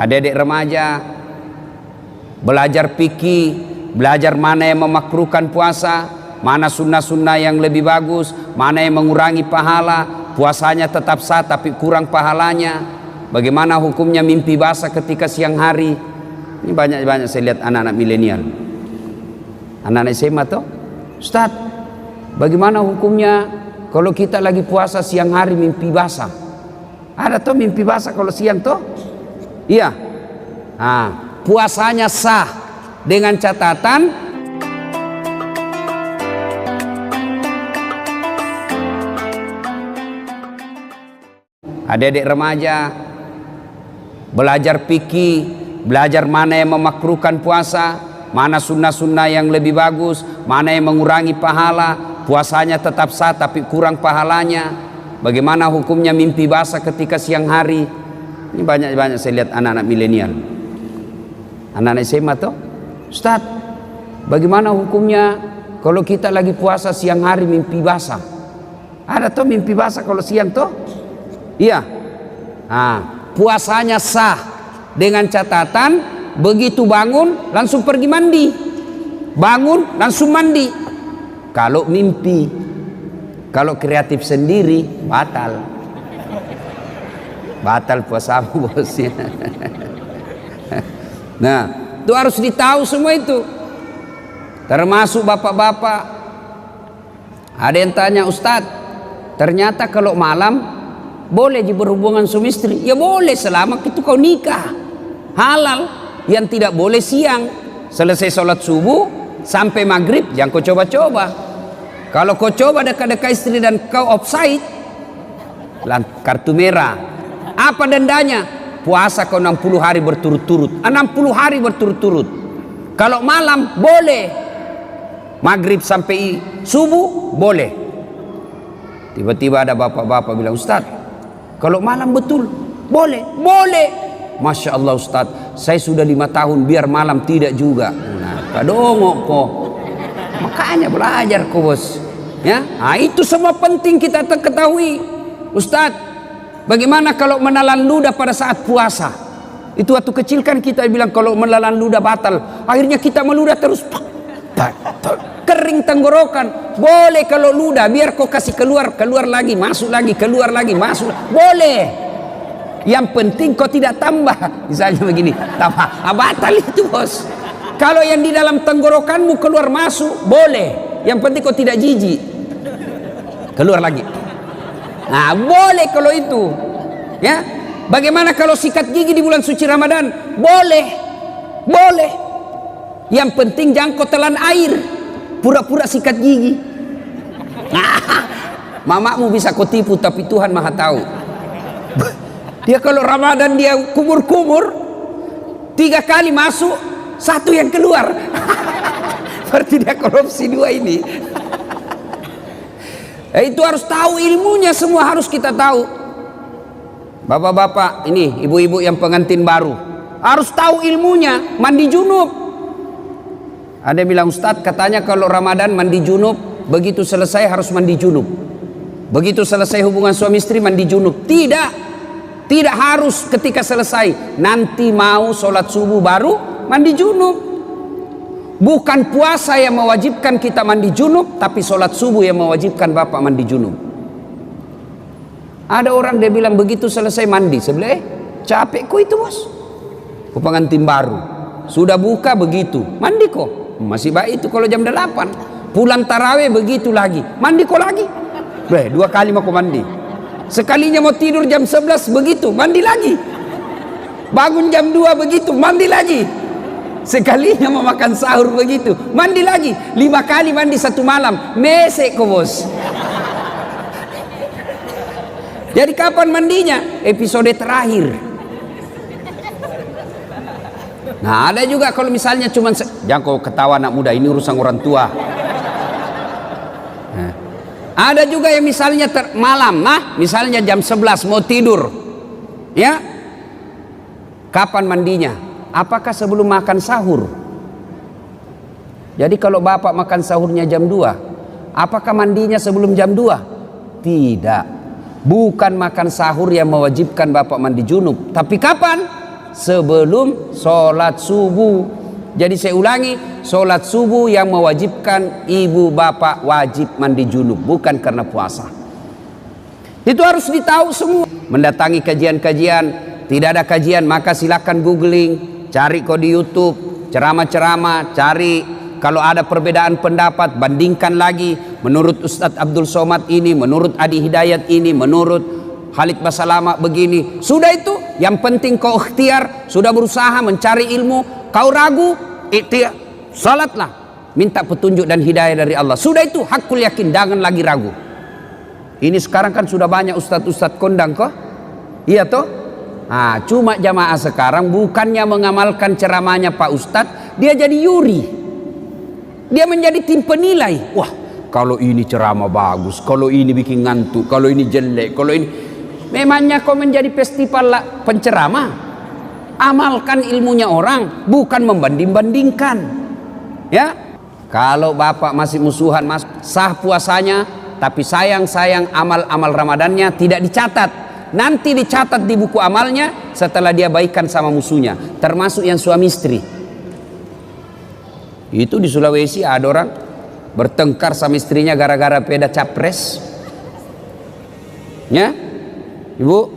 adik-adik remaja, belajar fikih, belajar mana yang memakruhkan puasa, mana sunnah-sunnah yang lebih bagus, mana yang mengurangi pahala, puasanya tetap sah tapi kurang pahalanya, bagaimana hukumnya mimpi basah ketika siang hari. Ini banyak saya lihat anak-anak milenial, anak-anak SMA tuh, Ustaz, bagaimana hukumnya kalau kita lagi puasa siang hari mimpi basah? Ada tuh mimpi basah kalau siang tuh? Iya. Nah, puasanya sah dengan catatan adik-adik remaja, belajar fikih, belajar mana yang memakruhkan puasa, mana sunnah-sunnah yang lebih bagus, mana yang mengurangi pahala, puasanya tetap sah tapi kurang pahalanya, bagaimana hukumnya mimpi basah ketika siang hari. Ini banyak saya lihat anak-anak milenial, anak-anak SMA tuh, Ustaz, bagaimana hukumnya kalau kita lagi puasa siang hari mimpi basah? Ada tuh mimpi basah kalau siang tuh? Iya. Nah, puasanya sah dengan catatan begitu bangun langsung pergi mandi, bangun langsung mandi. Kalau mimpi, kalau kreatif sendiri batal, batal puasamu bosnya. Nah, itu harus ditahu semua itu, termasuk bapak-bapak. Ada yang tanya, Ustadz, ternyata kalau malam boleh berhubungan suami istri? Ya boleh selama itu kau nikah, halal. Yang tidak boleh siang, selesai sholat subuh sampai maghrib jangan kau coba-coba. Kalau kau coba dekat-dekat istri dan kau offside, kartu merah. Apa dendanya? Puasa kau 60 hari berturut-turut. 60 hari berturut-turut. Kalau malam boleh, maghrib sampai subuh boleh. Tiba-tiba ada bapak-bapak bilang, Ustaz, kalau malam betul boleh? Boleh. Masya Allah Ustaz, saya sudah 5 tahun biar malam tidak juga. Nah, kadongok kok. Makanya belajar kok bos. Ya, nah, itu semua penting kita ketahui. Ustaz, bagaimana kalau menelan ludah pada saat puasa? Itu waktu kecil kan kita bilang kalau menelan ludah batal. Akhirnya kita meludah terus. Kering tenggorokan. Boleh kalau ludah, biar kau kasih keluar lagi, masuk lagi, keluar lagi, masuk. Boleh. Yang penting kau tidak tambah. Misalnya begini, tambah. Batal itu bos. Kalau yang di dalam tenggorokanmu keluar masuk, boleh. Yang penting kau tidak jijik. Keluar lagi. Nah, boleh kalau itu. Ya. Bagaimana kalau sikat gigi di bulan suci Ramadan? Boleh. Boleh. Yang penting jangan kau telan air. Pura-pura sikat gigi. Nah, mamamu bisa kau tipu tapi Tuhan Maha tahu. Dia kalau Ramadan dia kumur-kumur 3 kali masuk, 1 yang keluar. Berarti dia korupsi 2 ini. Itu harus tahu ilmunya, semua harus kita tahu. Bapak-bapak ini, ibu-ibu yang pengantin baru harus tahu ilmunya. Mandi junub. Ada yang bilang, Ustadz katanya kalau Ramadan mandi junub, begitu selesai harus mandi junub. Begitu selesai hubungan suami istri mandi junub. Tidak. Tidak harus ketika selesai. Nanti mau sholat subuh baru mandi junub. Bukan puasa yang mewajibkan kita mandi junub, tapi sholat subuh yang mewajibkan bapak mandi junub. Ada orang dia bilang begitu selesai mandi, sebelah capek kok itu bos. Kok pengantin baru sudah buka begitu mandi kok masih baik itu kalau jam 8. Pulang taraweh begitu lagi mandi kok lagi. 2 kali mau mandi. Sekalinya mau tidur jam 11 begitu mandi lagi. Bangun jam 2 begitu mandi lagi. Sekalinya mau makan sahur begitu mandi lagi. 5 kali mandi 1 malam. Mesek kok bos. Jadi kapan mandinya? Episode terakhir. Nah, ada juga kalau misalnya cuman jangan kau ketawa anak muda, ini urusan orang tua. Nah, ada juga yang misalnya malam, nah misalnya jam 11 mau tidur. Ya. Kapan mandinya? Apakah sebelum makan sahur? Jadi kalau bapak makan sahurnya jam 2, apakah mandinya sebelum jam 2? Tidak. Bukan makan sahur yang mewajibkan bapak mandi junub. Tapi kapan? Sebelum sholat subuh. Jadi saya ulangi, sholat subuh yang mewajibkan ibu bapak wajib mandi junub, bukan karena puasa. Itu harus ditahu semua. Mendatangi kajian-kajian, tidak ada kajian maka silakan googling, cari kok di YouTube, ceramah-ceramah, cari kalau ada perbedaan pendapat, bandingkan lagi. Menurut Ustadz Abdul Somad ini, menurut Adi Hidayat ini, menurut Khalid Basalama begini. Sudah itu, yang penting kau ikhtiar, sudah berusaha mencari ilmu, kau ragu, ikhtiar, salatlah, minta petunjuk dan hidayah dari Allah. Sudah itu, hakul yakin, jangan lagi ragu. Ini sekarang kan sudah banyak ustadz-ustadz kondang kok. Iya toh? Nah, cuma jamaah sekarang bukannya mengamalkan ceramahnya Pak Ustadz, dia jadi yuri. Dia menjadi tim penilai. Wah, kalau ini ceramah bagus, kalau ini bikin ngantuk, kalau ini jelek, kalau ini. Memangnya kau menjadi festival penceramah? Amalkan ilmunya orang, bukan membanding-bandingkan. Ya, kalau bapak masih musuhan, sah puasanya, tapi sayang amal-amal Ramadannya tidak dicatat. Nanti dicatat di buku amalnya setelah dia baikan sama musuhnya, termasuk yang suami istri. Itu di Sulawesi ada orang bertengkar sama istrinya gara-gara beda capres. Ya, ibu,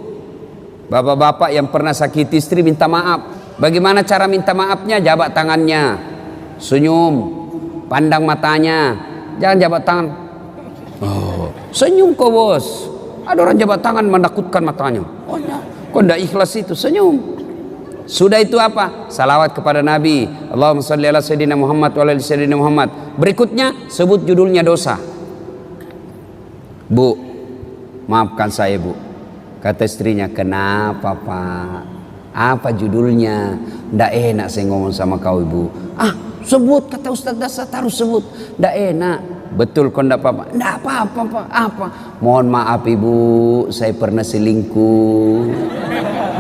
bapak-bapak yang pernah sakiti istri minta maaf. Bagaimana cara minta maafnya? Jabat tangannya, senyum, pandang matanya, jangan jabat tangan. Oh, senyum kok bos. Ada orang jabat tangan menakutkan matanya. Oh ya, kok tidak ikhlas itu, senyum. Sudah itu apa? Salawat kepada Nabi. Allahumma shalli ala sayyidina Muhammad wa ala sayyidina Muhammad. Berikutnya sebut judulnya dosa. Bu, maafkan saya bu. Kata istrinya, kenapa pak? Apa judulnya? Nggak enak saya ngomong sama kau ibu. Ah, sebut, kata Ustaz Dasar, harus sebut. Nggak enak. Betul kok nggak apa-apa? Nggak apa-apa pak. Apa? Mohon maaf ibu, saya pernah selingkuh.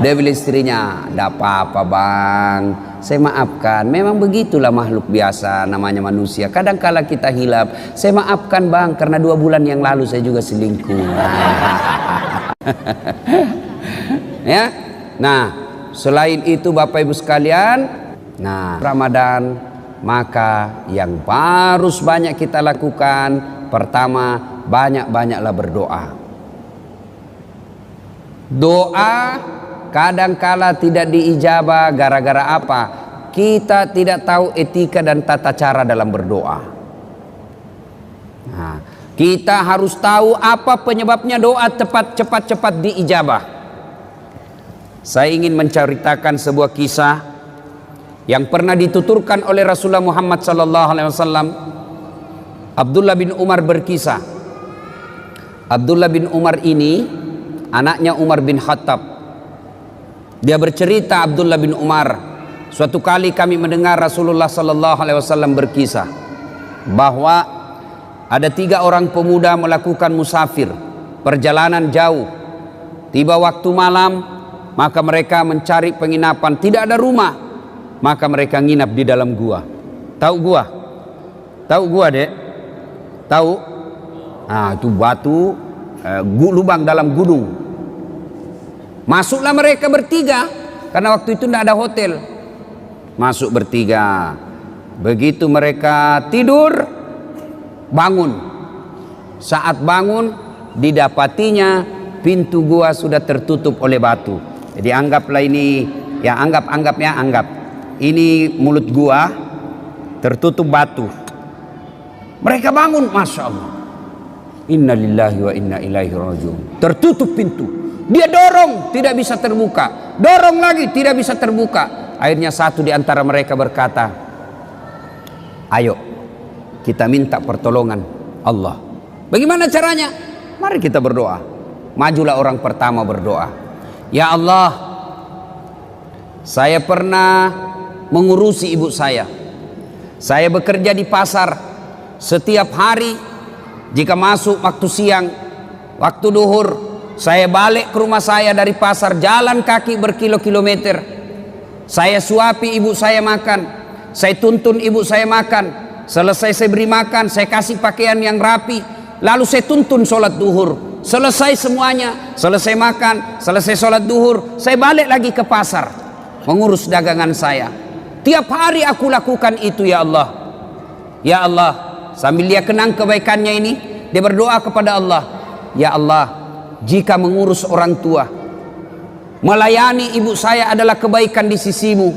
Dia bilang istrinya, nggak apa-apa bang, saya maafkan. Memang begitulah makhluk biasa, namanya manusia. Kadang kala kita hilap, saya maafkan bang, karena 2 bulan yang lalu saya juga selingkuh. Ya, nah selain itu bapak ibu sekalian, nah Ramadan, maka yang harus banyak kita lakukan, pertama banyak-banyaklah berdoa. Doa kadangkala tidak diijabah gara-gara apa? Kita tidak tahu etika dan tata cara dalam berdoa. Nah, kita harus tahu apa penyebabnya doa cepat-cepat diijabah. Saya ingin menceritakan sebuah kisah yang pernah dituturkan oleh Rasulullah Muhammad SAW. Abdullah bin Umar berkisah. Abdullah bin Umar ini anaknya Umar bin Khattab. Dia bercerita, Abdullah bin Umar, suatu kali kami mendengar Rasulullah SAW berkisah bahwa ada 3 orang pemuda melakukan musafir, perjalanan jauh. Tiba waktu malam, maka mereka mencari penginapan, tidak ada rumah, maka mereka nginap di dalam gua. Tahu gua? Tahu gua, Dek? Tahu? Nah, itu batu, lubang dalam gunung. Masuklah mereka bertiga, karena waktu itu tidak ada hotel. Masuk bertiga. Begitu mereka tidur, bangun. Saat bangun, didapatinya pintu gua sudah tertutup oleh batu. Jadi anggaplah ini, ya anggap. Ini mulut gua tertutup batu. Mereka bangun, masya Allah. Inna lillahi wa inna ilaihi rajiun. Tertutup pintu. Dia dorong, tidak bisa terbuka. Dorong lagi, tidak bisa terbuka. Akhirnya satu di antara mereka berkata, ayo kita minta pertolongan Allah. Bagaimana caranya? Mari kita berdoa. Majulah orang pertama berdoa. Ya Allah, saya pernah mengurusi ibu saya. Saya bekerja di pasar. Setiap hari, jika masuk waktu siang, waktu duhur, saya balik ke rumah saya dari pasar, jalan kaki berkilo-kilometer. Saya suapi ibu saya makan, saya tuntun ibu saya makan. Selesai saya beri makan, saya kasih pakaian yang rapi, lalu saya tuntun sholat duhur. Selesai semuanya, selesai makan, selesai sholat duhur, saya balik lagi ke pasar. mengurus dagangan saya. Tiap hari aku lakukan itu ya Allah. Ya Allah, sambil dia kenang kebaikannya ini, dia berdoa kepada Allah. Ya Allah, jika mengurus orang tua, melayani ibu saya adalah kebaikan di sisimu,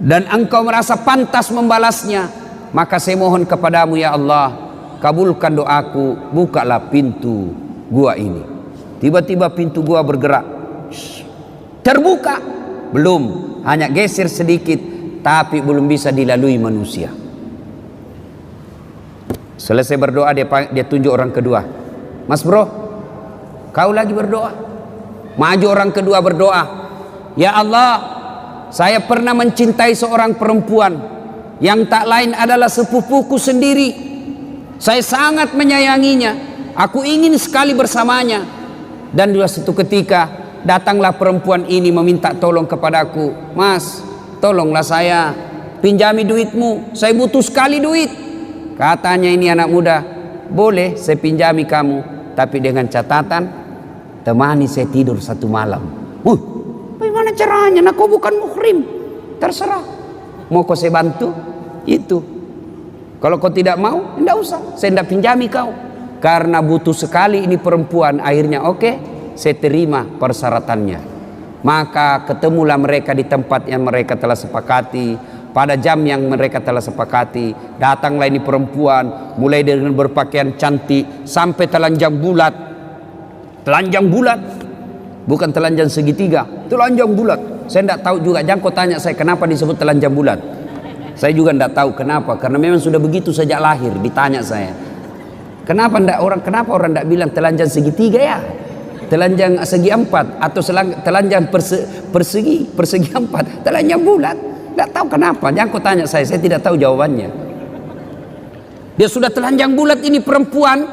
dan engkau merasa pantas membalasnya, maka saya mohon kepadamu ya Allah, kabulkan doaku, bukalah pintu gua ini. Tiba-tiba pintu gua bergerak, terbuka, belum, hanya geser sedikit, tapi belum bisa dilalui manusia. Selesai berdoa, dia tunjuk orang kedua. Mas bro, kau lagi berdoa. Maju orang kedua berdoa. Ya Allah, saya pernah mencintai seorang perempuan yang tak lain adalah sepupuku sendiri. Saya sangat menyayanginya. Aku ingin sekali bersamanya. Dan di suatu ketika datanglah perempuan ini meminta tolong kepadaku. Mas, tolonglah saya, pinjami duitmu, saya butuh sekali duit. Katanya ini anak muda, boleh saya pinjami kamu, tapi dengan catatan temani saya tidur satu malam. Bagaimana caranya? Nah, kau bukan muhrim. Terserah. Mau kau saya bantu? Itu. Kalau kau tidak mau, tidak usah. Saya tidak pinjami kau. Karena butuh sekali ini perempuan. Akhirnya oke, saya terima persyaratannya. Maka ketemulah mereka di tempat yang mereka telah sepakati. Pada jam yang mereka telah sepakati, datanglah ini perempuan, mulai dengan berpakaian cantik sampai telanjang bulat. Telanjang bulat, bukan telanjang segitiga, telanjang bulat. Saya tidak tahu juga, jangan kau tanya saya kenapa disebut telanjang bulat. Saya juga tidak tahu kenapa, karena memang sudah begitu sejak lahir. Ditanya saya, kenapa orang tidak bilang telanjang segitiga ya? Telanjang segi empat atau telanjang persegi empat, telanjang bulat. Tidak tahu kenapa, jangan kau tanya saya tidak tahu jawabannya. Dia sudah telanjang bulat ini perempuan,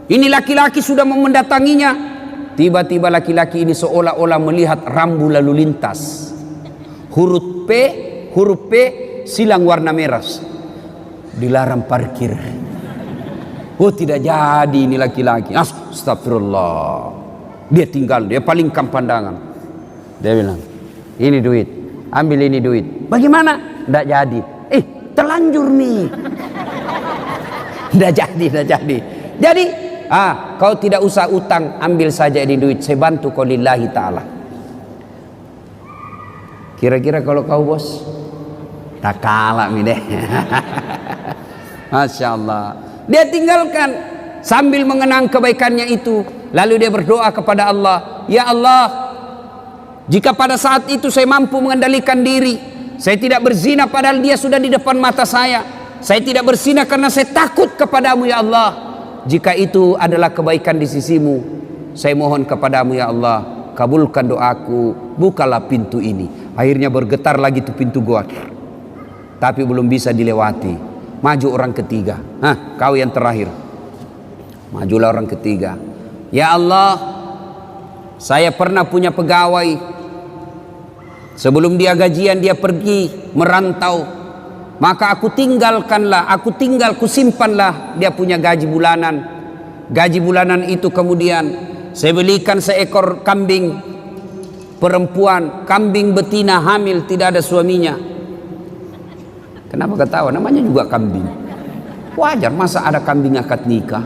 ini laki-laki sudah mau mendatanginya. Tiba-tiba laki-laki ini seolah-olah melihat rambu lalu lintas. Huruf P silang warna merah. Dilarang parkir. Oh, tidak jadi ini laki-laki. Astagfirullah. Dia tinggal, dia palingkan pandangan. Dia bilang, ini duit. Ambil ini duit. Bagaimana? Tidak jadi. Terlanjur nih. Tidak jadi. Jadi, kau tidak usah utang, ambil saja ini duit. Saya bantu kau lillahi ta'ala. Kira-kira kalau kau bos, tak kalah nih deh. Masya Allah. Dia tinggalkan sambil mengenang kebaikannya itu. Lalu dia berdoa kepada Allah. Ya Allah, jika pada saat itu saya mampu mengendalikan diri, saya tidak berzina padahal dia sudah di depan mata saya. Saya tidak berzina karena saya takut kepadamu ya Allah. Jika itu adalah kebaikan di sisimu, saya mohon kepadamu ya Allah, kabulkan doaku, bukalah pintu ini. Akhirnya bergetar lagi tuh pintu gua, tapi belum bisa dilewati. Maju orang ketiga. Kau yang terakhir. Majulah orang ketiga. Ya Allah, saya pernah punya pegawai. Sebelum dia gajian dia pergi merantau, maka aku simpanlah dia punya gaji bulanan. Gaji bulanan itu kemudian saya belikan seekor kambing perempuan, kambing betina hamil tidak ada suaminya. Kenapa ketawa? Namanya juga kambing. Wajar, masa ada kambing akad nikah.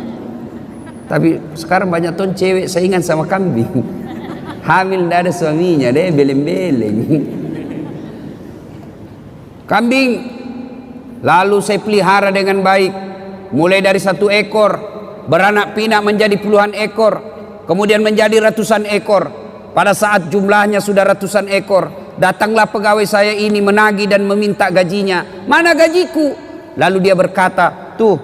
Tapi sekarang banyak ton cewek saingan sama kambing. Hamil tidak ada suaminya, deh beleng-beleng. Kambing lalu saya pelihara dengan baik, mulai dari 1 ekor beranak pinak menjadi puluhan ekor, kemudian menjadi ratusan ekor. Pada saat jumlahnya sudah ratusan ekor, datanglah pegawai saya ini menagih dan meminta gajinya. Mana gajiku? Lalu dia berkata, tuh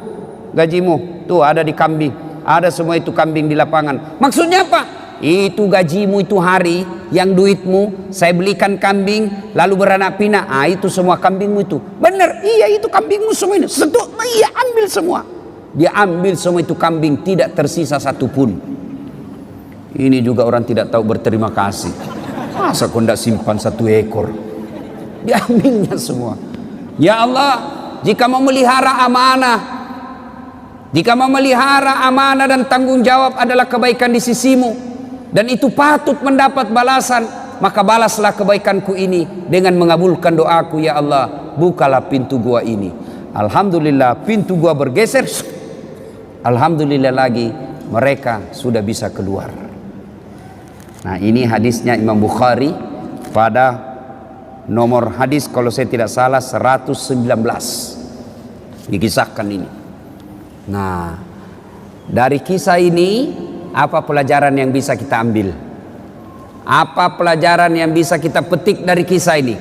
gajimu, tuh ada di kambing, ada semua itu kambing di lapangan. Maksudnya apa? Itu gajimu itu hari yang duitmu saya belikan kambing lalu beranak pinak. Itu semua kambingmu itu. Benar, iya itu kambingmu semua ini. Iya, ambil semua. Dia ambil semua itu kambing, tidak tersisa satupun. Ini juga orang tidak tahu berterima kasih. Masa kau tidak simpan 1 ekor? Diambilnya semua. Ya Allah, jika memelihara amanah dan tanggung jawab adalah kebaikan di sisimu, dan itu patut mendapat balasan, maka balaslah kebaikanku ini dengan mengabulkan doaku, ya Allah, bukalah pintu gua ini. Alhamdulillah pintu gua bergeser. Alhamdulillah lagi mereka sudah bisa keluar. Nah, ini hadisnya Imam Bukhari pada nomor hadis kalau saya tidak salah 119 dikisahkan ini. Nah, dari kisah ini apa pelajaran yang bisa kita ambil? Apa pelajaran yang bisa kita petik dari kisah ini?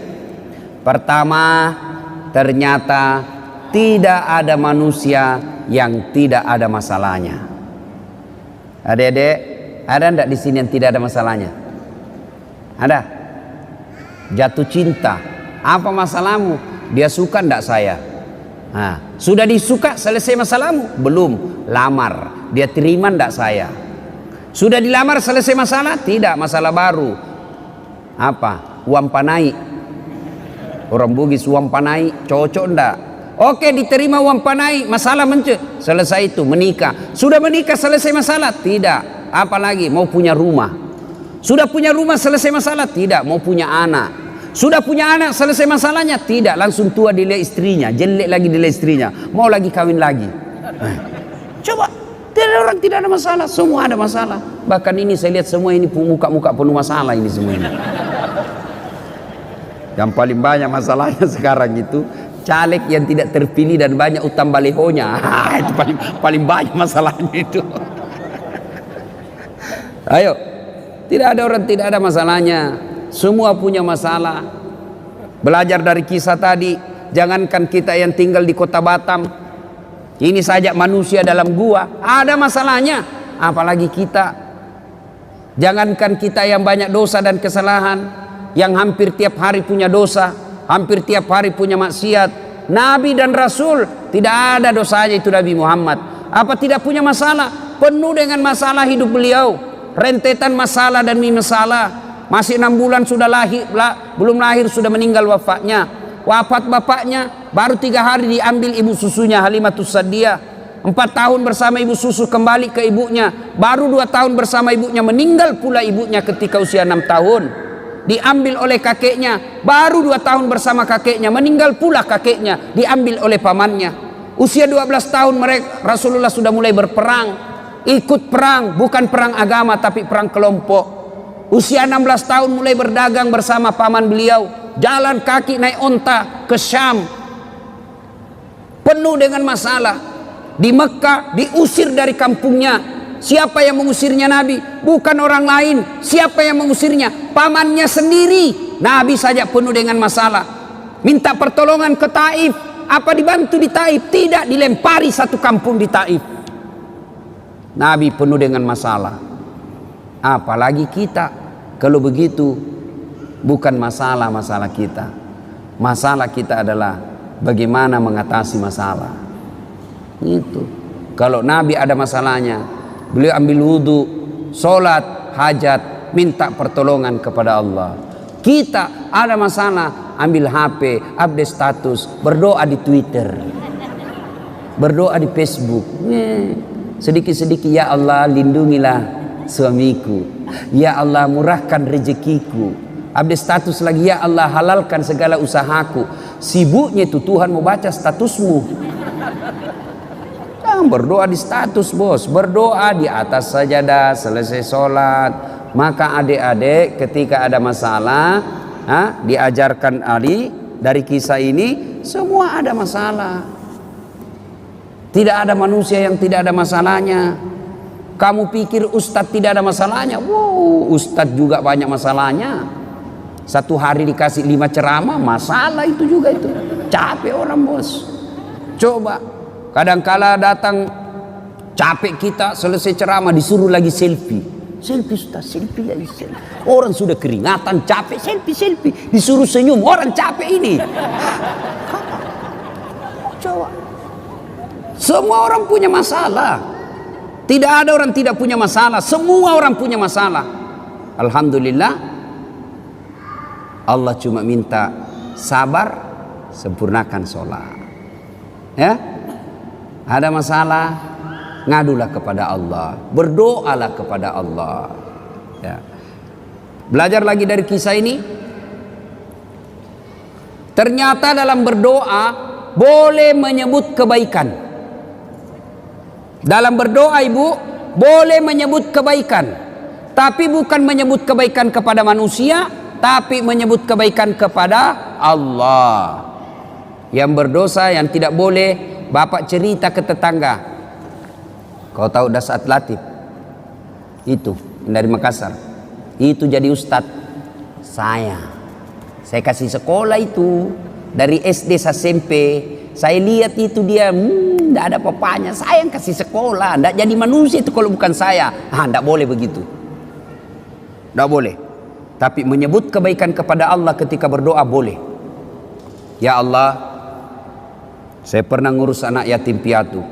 Pertama, ternyata tidak ada manusia yang tidak ada masalahnya. Adik-adik, ada enggak di sini yang tidak ada masalahnya? Ada? Jatuh cinta, apa masalahmu? Dia suka enggak saya? Nah, sudah disuka, selesai masalahmu? Belum. Lamar, dia terima enggak saya? Sudah dilamar, selesai masalah? Tidak, masalah baru. Apa? Uang panai. Orang Bugis uang panai, cocok enggak? Oke, diterima uang panai, masalah selesai itu, menikah. Sudah menikah, selesai masalah? Tidak. Apalagi mau punya rumah. Sudah punya rumah, selesai masalah? Tidak. Mau punya anak. Sudah punya anak, selesai masalahnya? Tidak. Langsung tua dilihat istrinya, jelek lagi dilihat istrinya, mau lagi kawin lagi. Coba, tidak, orang tidak ada masalah, semua ada masalah. Bahkan ini saya lihat semua ini muka-muka penuh masalah ini semua ini. Yang paling banyak masalahnya sekarang itu caleg yang tidak terpilih dan banyak utang balehonya. Itu paling banyak masalahnya itu. Ayo, tidak ada orang tidak ada masalahnya. Semua punya masalah. Belajar dari kisah tadi. Jangankan kita yang tinggal di kota Batam, ini saja manusia dalam gua ada masalahnya, apalagi kita. Jangankan kita yang banyak dosa dan kesalahan, yang hampir tiap hari punya dosa, hampir tiap hari punya maksiat. Nabi dan Rasul tidak ada dosanya itu Nabi Muhammad. Apa tidak punya masalah? Penuh dengan masalah hidup beliau. Rentetan masalah dan masalah. Masih 6 bulan sudah lahir, belum lahir sudah meninggal wafatnya. Wafat bapaknya baru 3 hari diambil ibu susunya Halimatus Sa'diyah. 4 tahun bersama ibu susu kembali ke ibunya. Baru 2 tahun bersama ibunya, meninggal pula ibunya ketika usia 6 tahun. Diambil oleh kakeknya, baru 2 tahun bersama kakeknya, meninggal pula kakeknya, diambil oleh pamannya. Usia 12 tahun mereka Rasulullah sudah mulai berperang. Ikut perang, bukan perang agama tapi perang kelompok. Usia 16 tahun mulai berdagang bersama paman beliau, jalan kaki naik onta ke Syam. Penuh dengan masalah. Di Mekah diusir dari kampungnya. Siapa yang mengusirnya Nabi? Bukan orang lain. Siapa yang mengusirnya? Pamannya sendiri. Nabi saja penuh dengan masalah. Minta pertolongan ke Taif. Apa dibantu di Taif? Tidak, dilempari satu kampung di Taif. Nabi penuh dengan masalah. Apalagi kita, kalau begitu bukan masalah kita. Masalah kita adalah bagaimana mengatasi masalah. Itu. Kalau Nabi ada masalahnya, beliau ambil wudhu, sholat, hajat, minta pertolongan kepada Allah. Kita ada masalah, ambil HP, update status, berdoa di Twitter, berdoa di Facebook. Sedikit-sedikit, ya Allah lindungilah suamiku, ya Allah murahkan rezekiku. Update status lagi, ya Allah halalkan segala usahaku. Sibuknya itu Tuhan mau baca statusmu. Jangan berdoa di status bos, berdoa di atas sajadah selesai sholat. Maka adik-adik ketika ada masalah, diajarkan Ali dari kisah ini, semua ada masalah. Tidak ada manusia yang tidak ada masalahnya. Kamu pikir ustadz tidak ada masalahnya? Wow, ustadz juga banyak masalahnya. Satu hari dikasih 5 ceramah, masalah itu juga itu. Capek orang bos. Coba, kadangkala datang capek kita, selesai ceramah disuruh lagi selfie. Selfie ustaz, selfie lagi selfie. Orang sudah keringatan, capek, selfie. Disuruh senyum, orang capek ini. Coba. Semua orang punya masalah. Tidak ada orang tidak punya masalah. Semua orang punya masalah. Alhamdulillah, Allah cuma minta sabar, sempurnakan sholat. Ya, ada masalah, ngadulah kepada Allah, berdoalah kepada Allah. Ya. Belajar lagi dari kisah ini. Ternyata dalam berdoa boleh menyebut kebaikan. Dalam berdoa ibu boleh menyebut kebaikan, tapi bukan menyebut kebaikan kepada manusia, tapi menyebut kebaikan kepada Allah. Yang berdosa yang tidak boleh, bapak cerita ke tetangga, kau tahu Dasat Latif itu dari Makassar, itu jadi ustadz saya kasih sekolah itu dari SD sampai SMP. Saya lihat itu dia tidak ada papanya, saya yang kasih sekolah, tidak jadi manusia itu kalau bukan saya. Tidak boleh begitu, tidak boleh. Tapi menyebut kebaikan kepada Allah ketika berdoa boleh. Ya Allah, saya pernah ngurus anak yatim piatu.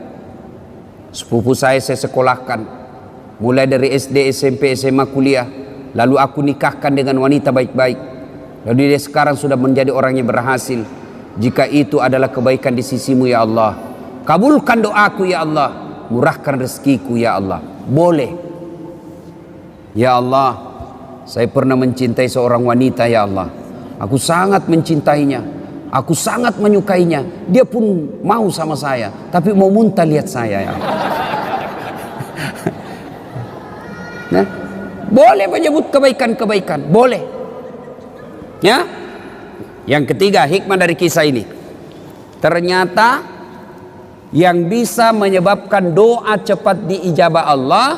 Sepupu saya sekolahkan. Mulai dari SD, SMP, SMA, kuliah. Lalu aku nikahkan dengan wanita baik-baik. Lalu dia sekarang sudah menjadi orang yang berhasil. Jika itu adalah kebaikan di sisimu ya Allah, kabulkan doaku ya Allah. Murahkan rezekiku ya Allah. Boleh. Ya Allah, saya pernah mencintai seorang wanita ya Allah. Aku sangat mencintainya. Aku sangat menyukainya. Dia pun mau sama saya, tapi mau muntah lihat saya ya. Nah, boleh menyebut kebaikan-kebaikan, boleh. Ya. Yang ketiga, hikmah dari kisah ini. Ternyata yang bisa menyebabkan doa cepat diijabah Allah,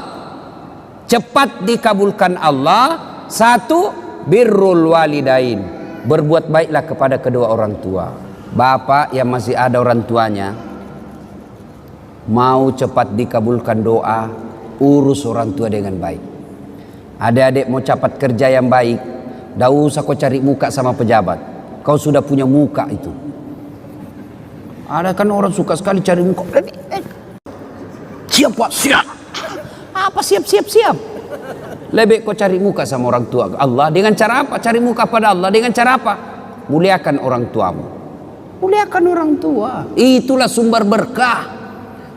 cepat dikabulkan Allah, satu, birrul walidain. Berbuat baiklah kepada kedua orang tua. Bapak yang masih ada orang tuanya, mau cepat dikabulkan doa, urus orang tua dengan baik. Adik-adik mau cepat kerja yang baik, tidak usah kau cari muka sama pejabat. Kau sudah punya muka itu. Ada kan orang suka sekali cari muka. Siap Pak, siap. Apa siap? Lebih kau cari muka sama orang tua Allah. Dengan cara apa? Cari muka pada Allah. Dengan cara apa? Muliakan orang tuamu. Muliakan orang tua. Itulah sumber berkah.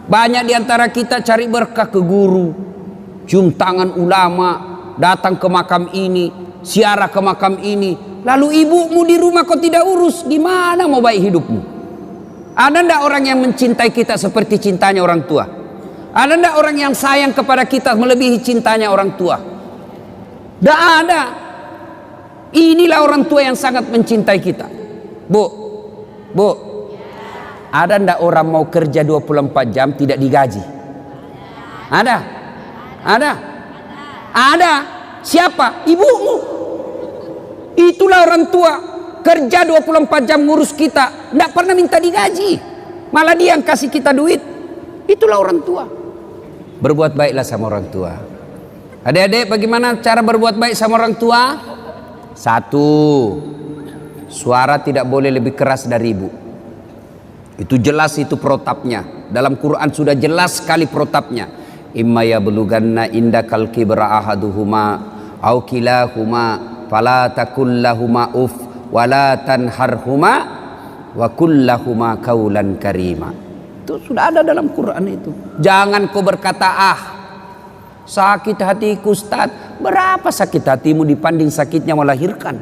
Banyak diantara kita cari berkah ke guru, cium tangan ulama, datang ke makam ini, ziarah ke makam ini. Lalu ibumu di rumah kau tidak urus, gimana mau baik hidupmu? Ada ndak orang yang mencintai kita seperti cintanya orang tua? Ada ndak orang yang sayang kepada kita melebihi cintanya orang tua? Tidak ada. Inilah orang tua yang sangat mencintai kita. Bu, ada ndak orang mau kerja 24 jam tidak digaji? Ada. Siapa? Ibumu. Itulah orang tua. Kerja 24 jam ngurus kita, tidak pernah minta digaji, malah dia yang kasih kita duit. Itulah orang tua. Berbuat baiklah sama orang tua. Adik-adik, bagaimana cara berbuat baik sama orang tua? Satu, suara tidak boleh lebih keras dari ibu. Itu jelas, itu protapnya. Dalam Quran sudah jelas sekali protapnya. Imma yablughanna indakal kibra ahaduhuma au kilahuma fala takul lahuma uf wala tanharhuma wa kullahuma kaulan karima. Itu sudah ada dalam Quran itu. Jangan kau berkata sakit hatiku Ustaz. Berapa sakit hatimu dibanding sakitnya melahirkan?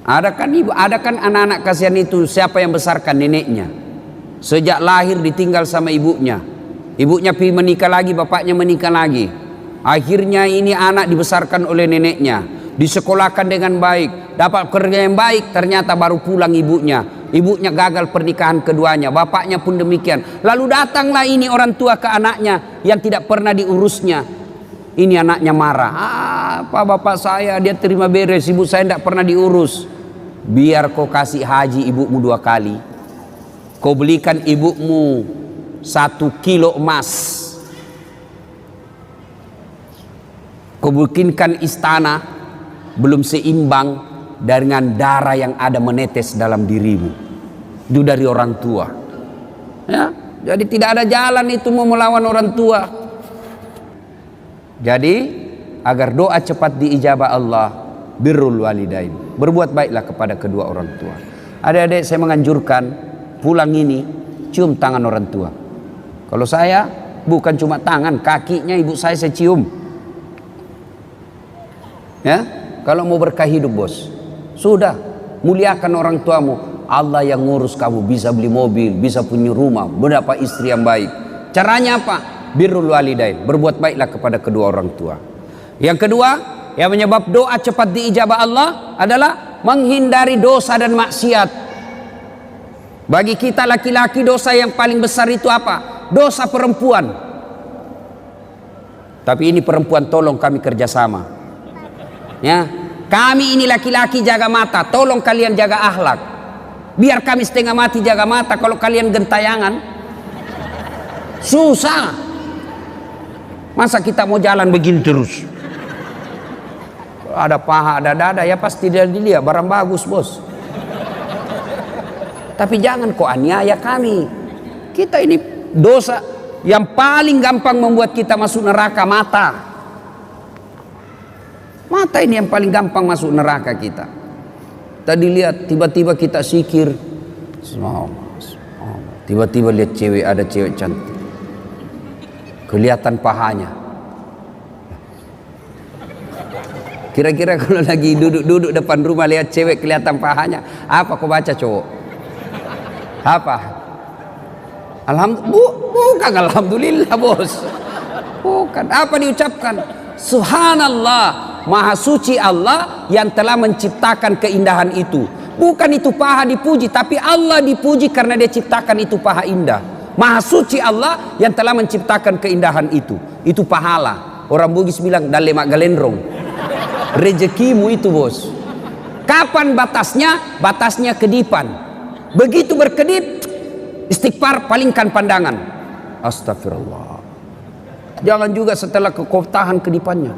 Ada kan ibu, ada kan anak-anak kasihan itu, siapa yang besarkan? Neneknya. Sejak lahir ditinggal sama ibunya. Ibunya pergi menikah lagi, bapaknya menikah lagi. Akhirnya ini anak dibesarkan oleh neneknya, disekolahkan dengan baik, dapat kerja yang baik, ternyata baru pulang ibunya. Ibunya gagal pernikahan keduanya, bapaknya pun demikian. Lalu datanglah ini orang tua ke anaknya yang tidak pernah diurusnya. Ini anaknya marah. Apa bapak saya, dia terima beres, ibu saya tidak pernah diurus. Biar kau kasih haji ibumu 2 kali. Kau belikan ibumu 1 kilo emas. Kau bikinkan istana, belum seimbang dengan darah yang ada menetes dalam dirimu. Itu dari orang tua. Ya, jadi tidak ada jalan itu mau melawan orang tua. Jadi agar doa cepat diijabah Allah, birrul walidain. Berbuat baiklah kepada kedua orang tua. Adik-adik, saya menganjurkan pulang ini cium tangan orang tua. Kalau saya bukan cuma tangan, kakinya ibu saya cium. Ya, kalau mau berkah hidup bos, sudah muliakan orang tuamu. Allah yang ngurus kamu, bisa beli mobil, bisa punya rumah, berapa istri yang baik. Caranya apa? Birrul walidain, berbuat baiklah kepada kedua orang tua. Yang kedua, yang menyebab doa cepat diijabah Allah adalah menghindari dosa dan maksiat. Bagi kita laki-laki, dosa yang paling besar itu apa? Dosa perempuan. Tapi ini perempuan, tolong kami kerjasama. Ya, kami ini laki-laki jaga mata, tolong kalian jaga akhlak. Biar kami setengah mati jaga mata, kalau kalian gentayangan susah. Masa kita mau jalan begini terus? Ada paha, ada dada, ya pasti dia dilihat barang bagus bos. Tapi jangan kok aniaya kami. Kita ini dosa yang paling gampang membuat kita masuk neraka, mata. Mata ini yang paling gampang masuk neraka kita. Tadi lihat tiba-tiba kita sikir, tiba-tiba lihat cewek, ada cewek cantik, kelihatan pahanya. Kira-kira kalau lagi duduk depan rumah lihat cewek kelihatan pahanya, apa kau baca cowok? Apa? Bukan alhamdulillah bos. Bukan. Apa diucapkan? Subhanallah, maha suci Allah yang telah menciptakan keindahan itu. Bukan itu paha dipuji, tapi Allah dipuji karena dia ciptakan itu paha indah. Maha suci Allah yang telah menciptakan keindahan itu. Itu pahala. Orang Bugis bilang dalemak galendrong. Rezekimu itu bos. Kapan batasnya? Batasnya kedipan. Begitu berkedip, istighfar, palingkan pandangan. Astagfirullah. Jangan juga setelah kau tahan kedipannya.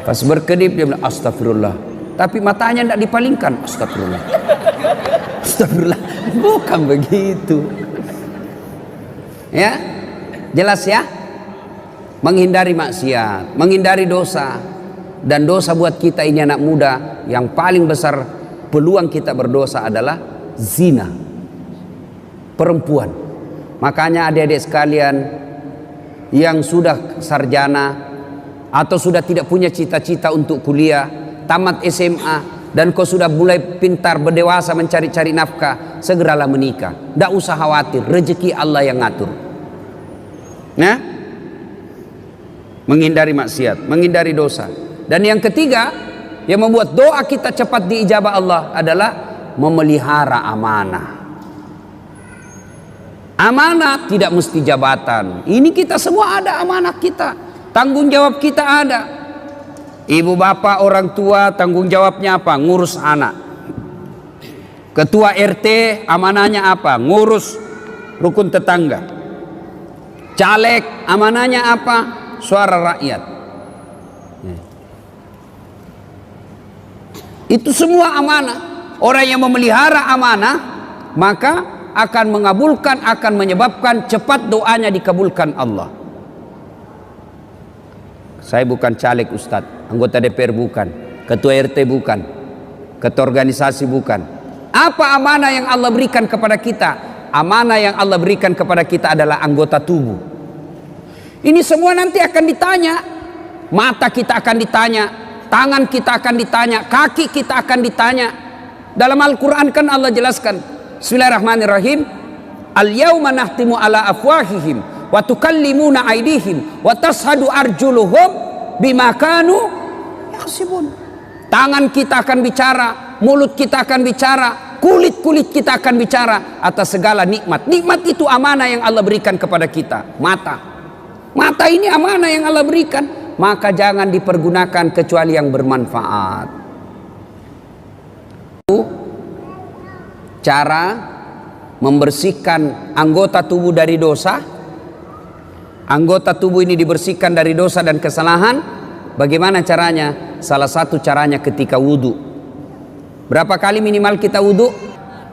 Pas berkedip dia bilang astagfirullah, tapi matanya tidak dipalingkan. Astagfirullah. Astagfirullah. Bukan begitu. Ya, jelas ya. Menghindari maksiat, menghindari dosa. Dan dosa buat kita ini anak muda, yang paling besar peluang kita berdosa adalah zina. Perempuan. Makanya adik-adik sekalian yang sudah sarjana atau sudah tidak punya cita-cita untuk kuliah, tamat SMA, dan kau sudah mulai pintar berdewasa mencari-cari nafkah, segeralah menikah. Tidak usah khawatir, rezeki Allah yang ngatur. Nah, menghindari maksiat, menghindari dosa. Dan yang ketiga yang membuat doa kita cepat diijabah Allah adalah memelihara amanah. Amanah tidak mesti jabatan. Ini kita semua ada amanah kita. Tanggung jawab kita ada. Ibu bapak orang tua tanggung jawabnya apa? Ngurus anak. Ketua RT amanahnya apa? Ngurus rukun tetangga. Caleg amanahnya apa? Suara rakyat. Itu semua amanah. Orang yang memelihara amanah maka akan mengabulkan, akan menyebabkan cepat doanya dikabulkan Allah. Saya bukan caleg Ustadz, anggota DPR bukan, ketua RT bukan, ketua organisasi bukan. Apa amanah yang Allah berikan kepada kita? Amanah yang Allah berikan kepada kita adalah anggota tubuh. Ini semua nanti akan ditanya. Mata kita akan ditanya, tangan kita akan ditanya, kaki kita akan ditanya. Dalam Al-Quran kan Allah jelaskan, Bismillahirrahmanirrahim. Al-yawma nahtimu ala afwahihim wa tukallimuna aydihim wa tashhadu arjuluhum bima kanu yaksibun. Tangan kita akan bicara, mulut kita akan bicara, kulit kita akan bicara atas segala nikmat. Nikmat itu amanah yang Allah berikan kepada kita. Mata ini amanah yang Allah berikan, maka jangan dipergunakan kecuali yang bermanfaat. Cara membersihkan anggota tubuh dari dosa. Anggota tubuh ini dibersihkan dari dosa dan kesalahan. Bagaimana caranya? Salah satu caranya ketika wudhu. Berapa kali minimal kita wudhu?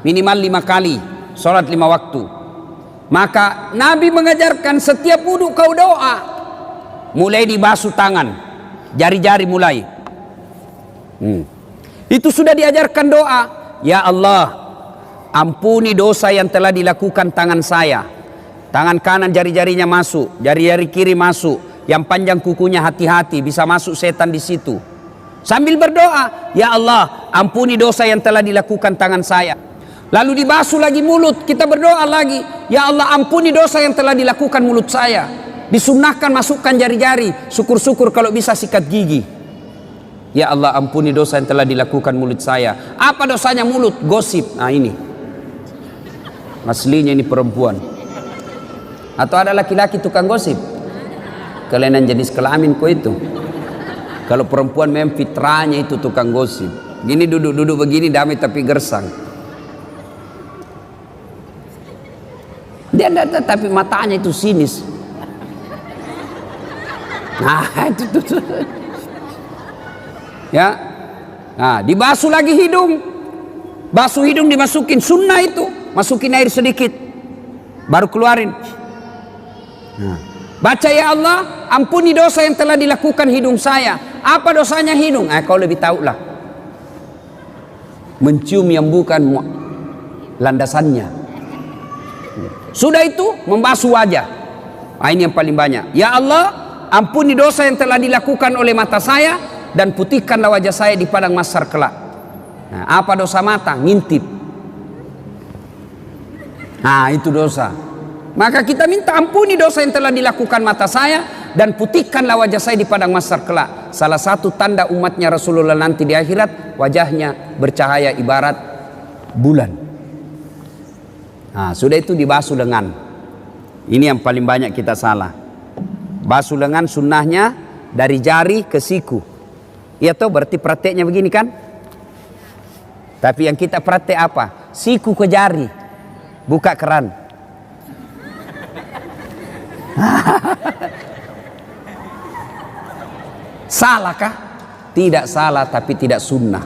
Minimal 5 kali. Sholat 5 waktu. Maka Nabi mengajarkan setiap wudhu kau doa. Mulai dibasuh tangan, jari-jari mulai. Itu sudah diajarkan doa. Ya Allah, ampuni dosa yang telah dilakukan tangan saya. Tangan kanan jari-jarinya masuk, jari-jari kiri masuk, yang panjang kukunya hati-hati, bisa masuk setan di situ. Sambil berdoa, ya Allah, ampuni dosa yang telah dilakukan tangan saya. Lalu dibasuh lagi mulut, kita berdoa lagi, ya Allah, ampuni dosa yang telah dilakukan mulut saya. Disunnahkan masukkan jari-jari, syukur-syukur kalau bisa sikat gigi. Ya Allah, ampuni dosa yang telah dilakukan mulut saya. Apa dosanya mulut? Gosip. Nah ini aslinya ini perempuan. Atau ada laki-laki tukang gosip? Kelainan jenis kelamin kok itu. Kalau perempuan memang fitrahnya itu tukang gosip. Gini duduk-duduk begini damai tapi gersang. Dia ada tapi matanya itu sinis. Nah itu tuh. Ya, nah dibasuh lagi hidung, basuh hidung dimasukin, sunnah itu, masukin air sedikit, baru keluarin. Nah, baca ya Allah, ampuni dosa yang telah dilakukan hidung saya. Apa dosanya hidung? Kau lebih tahu lah. Mencium yang bukan landasannya. Sudah itu membasuh wajah. Nah, ini yang paling banyak. Ya Allah, ampuni dosa yang telah dilakukan oleh mata saya dan putihkanlah wajah saya di padang mahsyar kelak. Nah, apa dosa mata? Ngintip. Nah, itu dosa. Maka kita minta ampuni dosa yang telah dilakukan mata saya dan putihkanlah wajah saya di padang mahsyar kelak. Salah satu tanda umatnya Rasulullah nanti di akhirat, wajahnya bercahaya ibarat bulan. Nah, sudah itu dibasuh lengan. Ini yang paling banyak kita salah. Basuh lengan sunnahnya dari jari ke siku. Ya toh berarti prakteknya begini kan? Tapi yang kita praktek apa? Siku ke jari, buka keran. Salahkah? Tidak salah tapi tidak sunnah.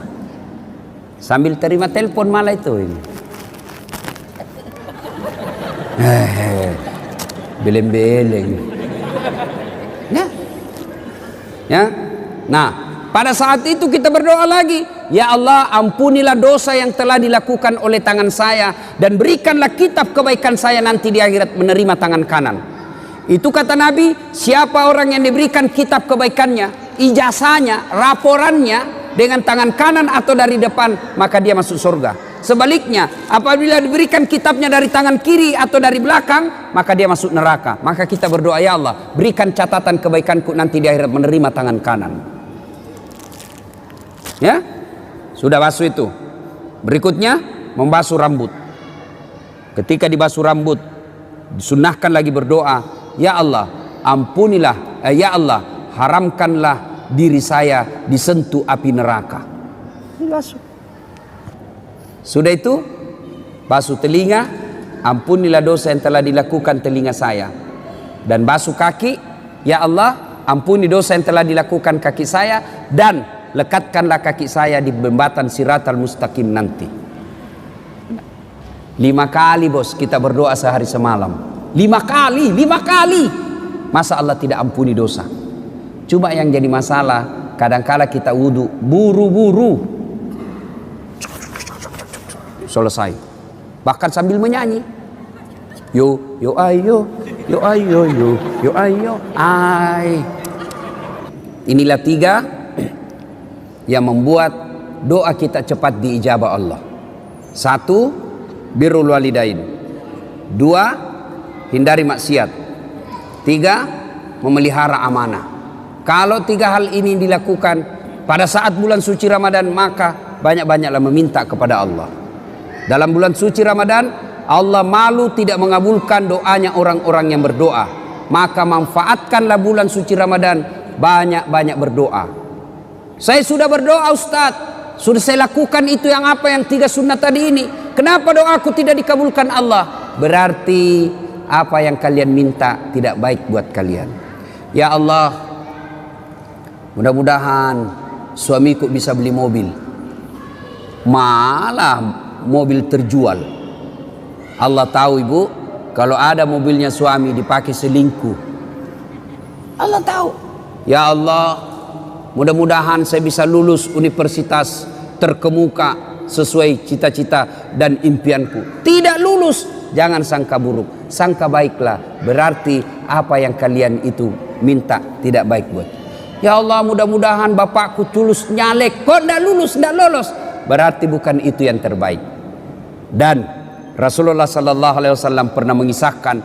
Sambil terima telepon malah itu ini. Beleng-beleng. Ya. Ya. Nah, pada saat itu kita berdoa lagi, ya Allah, ampunilah dosa yang telah dilakukan oleh tangan saya dan berikanlah kitab kebaikan saya nanti di akhirat menerima tangan kanan. Itu kata Nabi, siapa orang yang diberikan kitab kebaikannya, ijazahnya, raporannya dengan tangan kanan atau dari depan, maka dia masuk surga. Sebaliknya, apabila diberikan kitabnya dari tangan kiri atau dari belakang, maka dia masuk neraka. Maka kita berdoa, ya Allah, berikan catatan kebaikanku nanti di akhirat menerima tangan kanan. Ya, sudah basuh itu. Berikutnya membasuh rambut. Ketika dibasuh rambut, disunnahkan lagi berdoa, ya Allah, ampunilah, ya Allah, haramkanlah diri saya disentuh api neraka. Dibasuh. Sudah itu basuh telinga, ampunilah dosa yang telah dilakukan telinga saya. Dan basuh kaki, ya Allah, ampuni dosa yang telah dilakukan kaki saya dan lekatkanlah kaki saya di jembatan Siratal Mustaqim nanti. 5 kali bos kita berdoa sehari semalam. 5 kali. Masa Allah tidak ampuni dosa? Cuma yang jadi masalah, kadangkala kita wudu buru-buru selesai, bahkan sambil menyanyi, yo ayo, yo ayo, yo ayo, ay. Inilah 3 yang membuat doa kita cepat diijabah Allah. 1, birrul walidain. 2, hindari maksiat. 3, memelihara amanah. Kalau 3 hal ini dilakukan pada saat bulan suci Ramadan, maka banyak-banyaklah meminta kepada Allah. Dalam bulan suci Ramadan, Allah malu tidak mengabulkan doanya orang-orang yang berdoa. Maka manfaatkanlah bulan suci Ramadan, banyak-banyak berdoa. Saya sudah berdoa Ustadz, sudah saya lakukan itu yang 3 sunnah tadi ini. Kenapa doaku tidak dikabulkan Allah? Berarti apa yang kalian minta tidak baik buat kalian. Ya Allah, mudah-mudahan suamiku bisa beli mobil. Malah mobil terjual. Allah tahu ibu, kalau ada mobilnya suami dipakai selingkuh. Allah tahu. Ya Allah, mudah-mudahan saya bisa lulus universitas terkemuka sesuai cita-cita dan impianku. Tidak lulus, jangan sangka buruk, sangka baiklah. Berarti apa yang kalian itu minta tidak baik buat. Ya Allah, mudah-mudahan bapakku tulus nyalek, kok ndak lolos, berarti bukan itu yang terbaik. Dan Rasulullah sallallahu alaihi wasallam pernah mengisahkan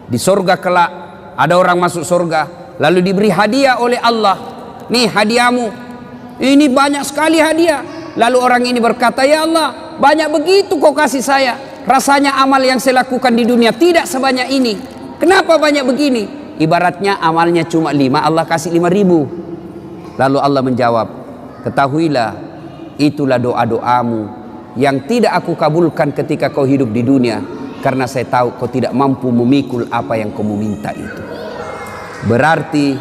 di surga kelak ada orang masuk surga lalu diberi hadiah oleh Allah. Nih hadiahmu, ini banyak sekali hadiah. Lalu orang ini berkata, ya Allah, banyak begitu kau kasih saya, rasanya amal yang saya lakukan di dunia tidak sebanyak ini, kenapa banyak begini? Ibaratnya amalnya cuma 5, Allah kasih 5.000. Lalu Allah menjawab, ketahuilah itulah doa-doamu yang tidak aku kabulkan ketika kau hidup di dunia, karena saya tahu kau tidak mampu memikul apa yang kau minta itu. Berarti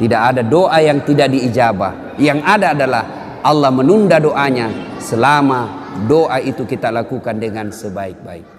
tidak ada doa yang tidak diijabah. Yang ada adalah Allah menunda doanya selama doa itu kita lakukan dengan sebaik-baik.